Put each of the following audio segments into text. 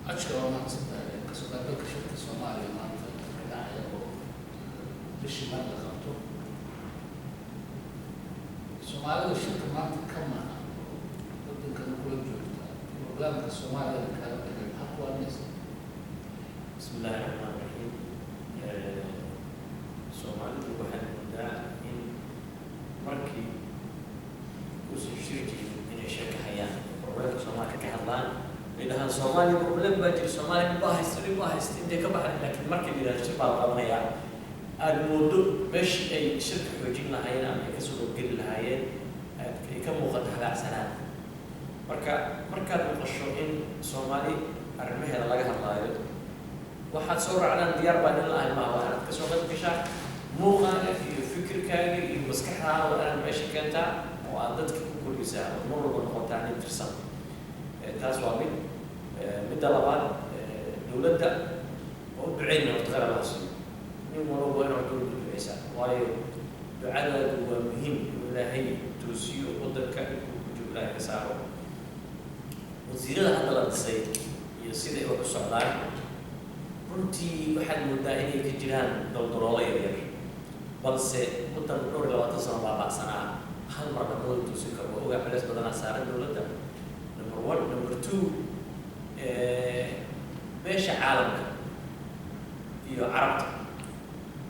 أشكر الله سبحانه كسبنا بكشف الصومالي ما كنا عيبه بالشمال لخطه الصومالي والشركة ما تكمل ضد كان كل جهد وبلغ الصومالي كان الحق والناس. بسم الله الرحمن الرحيم. الصومالي waxay moodaa in markii uu soo shirkii inay sheekayaan problemka Soomaaliya ka hadlaan إذا الصومالي problem باجي الصومالي باهست إنت كبحر لكن مركب إذا شباب قضية الموضوع مش أي شركة حوجينا هاي نعم يكسروا كل هاي كم وقت هذا سنة مركب نقشوا إن الصومالي أرميه لا جه الله واحد صور على ديار بعد الله ما هو أنا كسر قد كشاف مو خالف فكر كاجي يمسكها وأنا ماشي كنت وعدتك كل ساعة مرة بنقطع تاني ترسم taas waa midda labaad dawladda oo duceeyna waqtiga la siiyo nin walba waa inuu duceysaa waayo ducada waa muhiim ilaahay toosiyo wadanka ku joogaa ka saaro wasiirada hadda la dhisay iyo sida ay wax u socdaan runtii waxaad moodaa inay ka jiraan daldaloolo yaryar balse wadan dhowr iyo 20 sano baabacsanaa hal mar loo toosi karo ogaa culays badanaa saaran dawladda. Number 1 number 2 meesha caalamka iyo carabta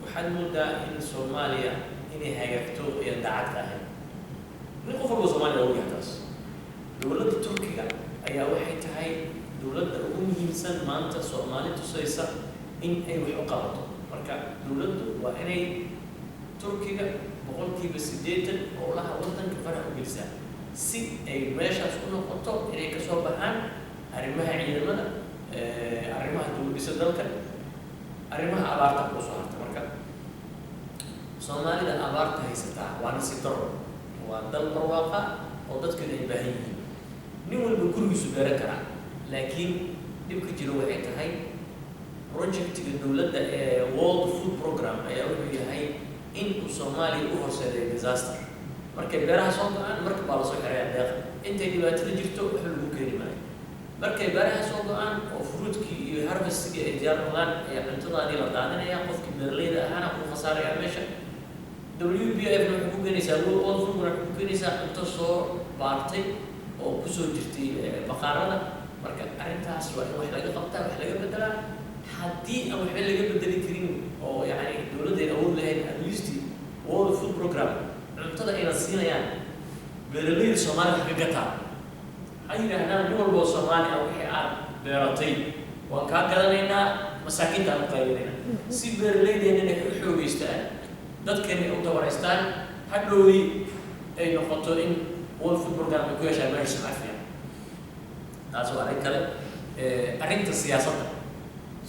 waxaad moodaa in Soomaaliya inay hagaagto iyo daacad tahay min qof walba Soomaaliya oo yahaas dawladda Turkiga ayaa waxay tahay dawladda ugu muhiimsan maanta Soomaaliya tusaysa in ay wax u qabato marka dawladdu waa inay Turkiga 80% oo laha wadanka faraha u gelisaa si ay meeshaas u noqoto inay ka soo baxaan arrimaha ciidamada arrimaha dawladda dalka arrimaha abaarta ku soo harta marka Soomaalida abaarta haysata waa nasi daro waa dal barwaaqa oo dadka ay baahan yihiin nin walba gurigiisu beeran kara laakiin dibka jiro waxay tahay projectiga dawladda ee World Food Program ayaa wuxuu yahay in Soomaaliya u horseeday disaster markay beeraha soo go'aan marka baa la soo xiray deeq intay dhibaato jirto wax lagu keeni maayo markay beeraha soo go'aan oo fruitkii iyo harvestkii ay diyaar noqdaan ayaa cuntadaadii la daadanaya qofkii beeraleyda ahaana ku khasaaraya meesha WPF wuxuu ku keenaysaa World Food Program wuxuu keenaysaa cunto soo baartay oo ku soo jirtay baqaarada marka arrintaas waa in wax laga qabtaa wax laga bedelaa haddii aan waxba laga bedeli karin oo yani dawladda awood lahayd at least World Food Program cuntada ay siinayaan beeraleyda Soomaaliya wax ka gataa ay yiraahdaan nin walba Soomaali ah wixii aad beeratay waan ka gadanaynaa masaakiinta aan qaybinayna si beeraleydeena inay ku xoogeystaan dadkeena u dawareystaan hadhowii ay noqoto in World Food Program ku yeeshaan meesha caafimaad taas waa arrin kale arrinta siyaasadda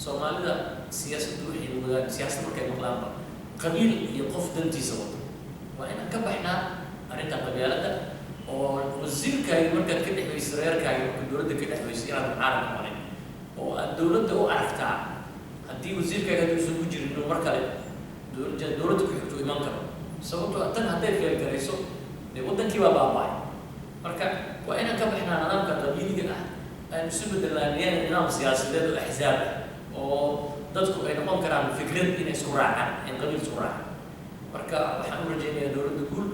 Soomaalida siyaasaddu waxay wadaan siyaasad markay maqlaanba qabiil iyo qof dantiisa wado وأنا كبحنا أريد قبيلة وزير كاي مركز كده بيسرير كاي الدولة كده بيسير على العالم كمان والدولة ده عرفتها هدي وزير كاي هدي يسوي جري إنه مركز دولة كده إمام كمان سوته أتن هدي في الكريسو لودن كي بابا باي مركز وأنا كبحنا أنا كقبيلة كده نسبة اللانيان نظام سياسي ده الأحزاب وضدكم بينهم كلام فكرة إن سرعة إن قبيل سرعة marka waxaan u rajaynayaa dawladda guul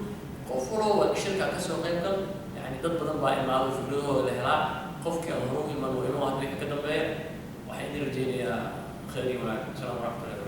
qof walba shirka ka soo qayb gal yani dad badan baa imaado fikradooda la helaa qofkii aan hore u iman waa inuu hadda ka dambeeyo waxaan rajaynayaa khayr iyo wanaag. Salaam alaykum.